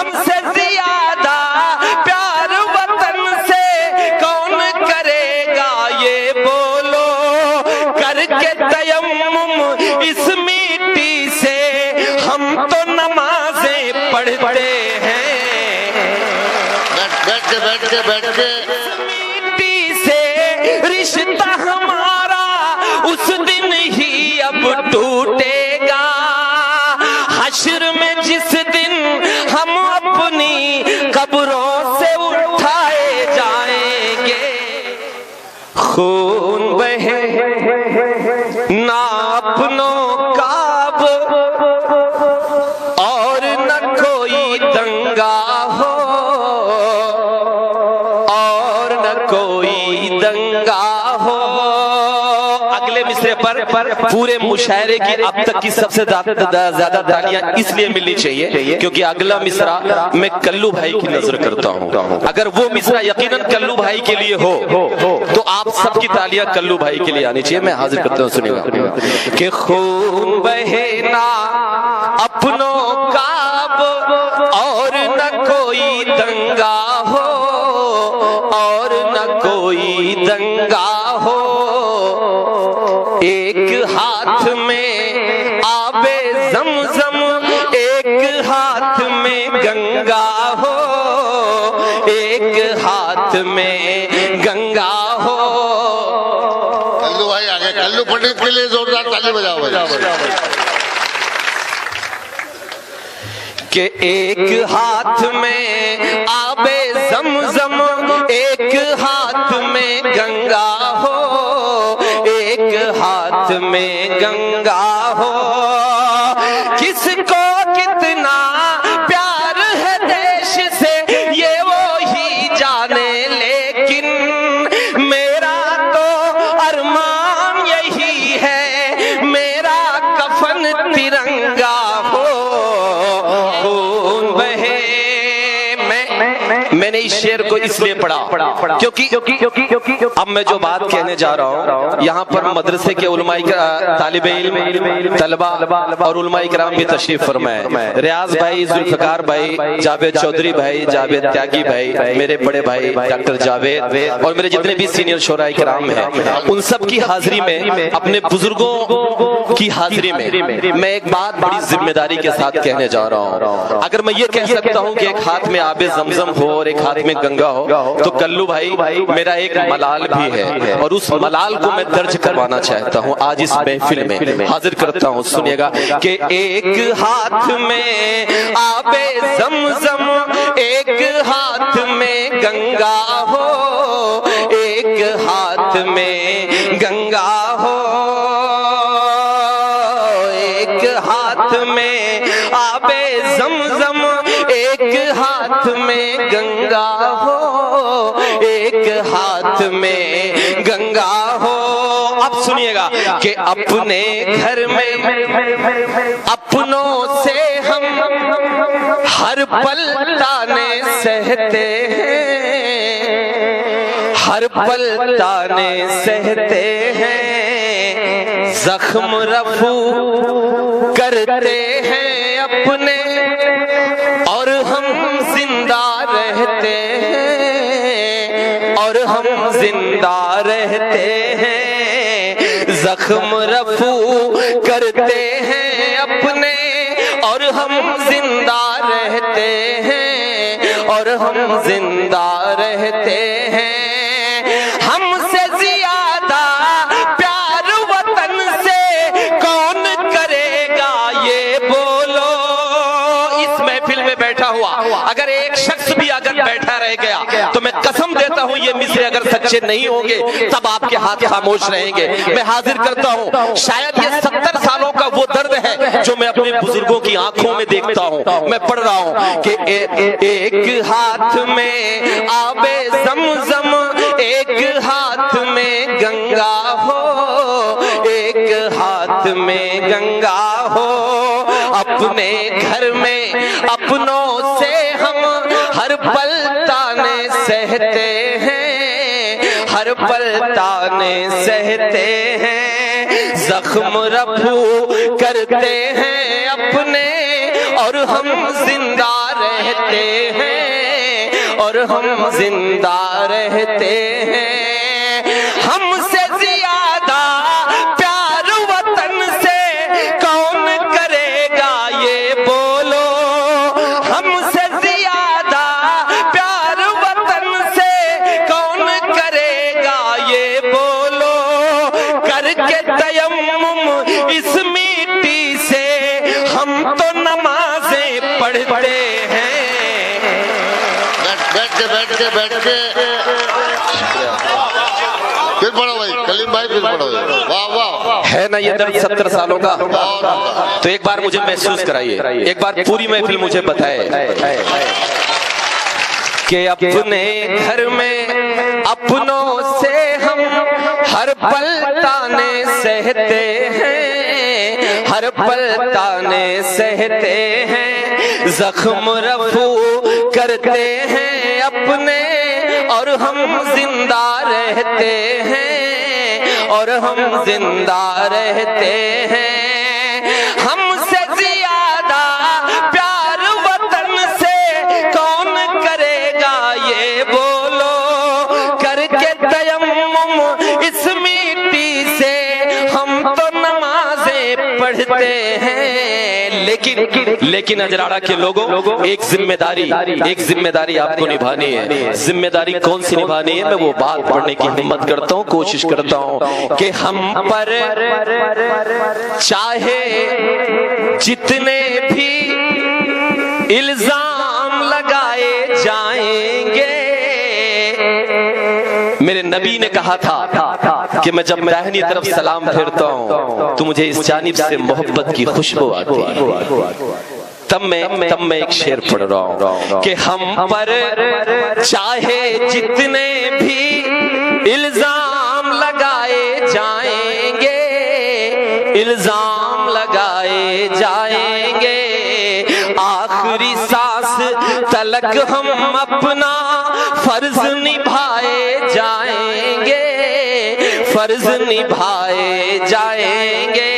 ہم سے زیادہ پیار وطن سے کون کرے گا یہ بولو، کر کے تیمم اس مٹی سے ہم تو نمازیں پڑھتے ہیں۔ بیٹھ کے مٹی سے رشتہ ہمارا اس دن ہی اب ٹوٹے گا، حشر میں جس دن ہم اپنی قبروں سے اٹھائے جائیں گے، خون بہے نہ اپنوں کا اب اور نہ کوئی دنگا ہو، اور نہ کوئی دنگا ہو۔ اگلے مصرے پر پورے مشاعرے کی اب تک کی سب سے زیادہ تالیاں اس لیے ملنی چاہیے کیونکہ اگلا مصرع میں کلو بھائی کی نظر کرتا ہوں۔ اگر وہ مصرع یقیناً کلو بھائی کے لیے ہو تو آپ سب کی تالیاں کلو بھائی کے لیے آنی چاہیے۔ میں حاضر کرتا ہوں، سنیے گا کہ خون بہے نہ اپنوں کا اب اور نہ کوئی دنگا ہو، اور نہ کوئی دنگا ہو، ایک ہاتھ میں آب زمزم ایک ہاتھ میں گنگا ہو، ایک ہاتھ میں گنگا ہو۔ کلو بھائی آگے، کلو پنڈت کے لیے زوردار تالی بجاؤ۔ کہ ایک ہاتھ میں آب زمزم ایک ہاتھ میں گنگا ہو، ایک ہاتھ میں گنگا ہو، کس کو کتنا پیار ہے دیش سے یہ وہی جانے، لیکن میرا تو ارمان یہی ہے میرا کفن ترنگا ہو، خون بہے۔ میں نے اس شعر کو اس لیے پڑھا کیونکہ اب میں جو بات کہنے جا رہا ہوں یہاں پر مدرسے کے علماء طالب علم، طلبہ اور علماء کرام بھی تشریف فرمائے، ریاض بھائی، ذوالفقار بھائی، جاوید چودھری بھائی، جاوید تیاگی بھائی، میرے بڑے بھائی ڈاکٹر جاوید اور میرے جتنے بھی سینئر شعراء کرام ہیں، ان سب کی حاضری میں، اپنے بزرگوں کی حاضری میں ایک بات بڑی ذمہ داری کے ساتھ کہنے جا رہا ہوں۔ اگر میں یہ کہہ سکتا ہوں کہ ایک ہاتھ میں آب زمزم ہو اور ایک ہاتھ میں گنگا ہو تو کلو بھائی میرا ایک ملال بھی ہے، اور اس ملال کو میں درج کروانا چاہتا ہوں آج اس محفل میں حاضر کرتا ہوں۔ سنیے گا کہ ایک ہاتھ میں آب زمزم ایک ہاتھ میں گنگا ہو، ایک ہاتھ میں گنگا ہو، ایک ہاتھ میں آب زمزم ایک ہاتھ میں گنگا ہو، ایک ہاتھ میں گنگا ہو۔ اب سنیے گا کہ اپنے گھر میں اپنوں سے ہم ہر پل تانے سہتے ہیں، ہر پل تانے سہتے ہیں، زخم رفو کرتے ہیں اپنے اور ہم زندہ رہتے ہیں، اور ہم زندہ رہتے ہیں، زخم رفو کرتے ہیں اپنے اور ہم زندہ رہتے ہیں، اور ہم زندہ رہتے ہیں، ہم سے زیادہ پیار وطن سے کون کرے گا یہ بولو۔ اس محفل میں بیٹھا ہوا اگر ایک شخص بھی اگر بیٹھا رہ گیا تو میں قسم دیتا ہوں یہ مصرے اگر سچے نہیں ہوں گے تب آپ کے ہاتھ خاموش رہیں گے۔ میں حاضر کرتا ہوں، شاید یہ 70 سالوں کا وہ درد ہے جو میں اپنے بزرگوں کی آنکھوں میں دیکھتا ہوں۔ میں پڑھ رہا ہوں کہ ایک ہاتھ میں آب زمزم ایک ہاتھ میں گنگا ہو، ایک ہاتھ میں گنگا ہو، اپنے گھر میں اپنوں سے ہم ہر پل تانے سہتے ہیں، ہر پل تانے سہتے ہیں، زخم رفو کرتے ہیں اپنے اور ہم زندہ رہتے رہتے ہیں اور ہم زندہ رہتے ہیں. ہم سے زیادہ پیار وطن سے کون کرے گا یہ بولو. ہم سے زیادہ پیار وطن سے کون کرے گا یہ بولو. کر کے تیمم اس مٹی سے ہم تو نمازیں پڑھتے ہیں. بیٹھ کے پھر پڑھو بھائی کلیم بھائی, پھر پڑھو. واہ واہ, ہے نا یہ درد 70 سالوں کا. تو ایک بار مجھے محسوس کرائیے, ایک بار پوری محفل مجھے بتائے کہ اپنے گھر میں اپنوں سے ہم ہر پل تانے سہتے ہیں, ہر پل تانے سہتے ہیں. زخم رفو کرتے ہیں اپنے اور ہم زندہ رہتے ہیں, اور ہم زندہ رہتے ہیں. ہم سے زیادہ پیار وطن سے کون کرے گا یہ بولو. کر کے تیمم اس مٹی سے ہم تو نمازیں پڑھتے ہیں. لیکن اجراڑا کے لوگوں ایک ذمہ داری آپ کو نبھانی ہے. ذمہ داری کون سی نبھانی ہے؟ میں وہ بات پڑھنے کی ہمت کرتا ہوں, کوشش کرتا ہوں کہ ہم پر چاہے جتنے بھی الزام لگائے جائیں گے. میرے نبی نے کہا تھا کہ میں جب داہنی طرف سلام پھیرتا ہوں تو مجھے اس جانب سے محبت کی خوشبو آتی ہے. تب میں ایک شعر پڑھ رہا ہوں کہ ہم پر چاہے جتنے بھی الزام لگائے جائیں گے, الزام لگائے جائیں گے, آخری سانس تلک ہم اپنا فرض نبھائے جائیں گے, فرض نبھائے جائیں گے.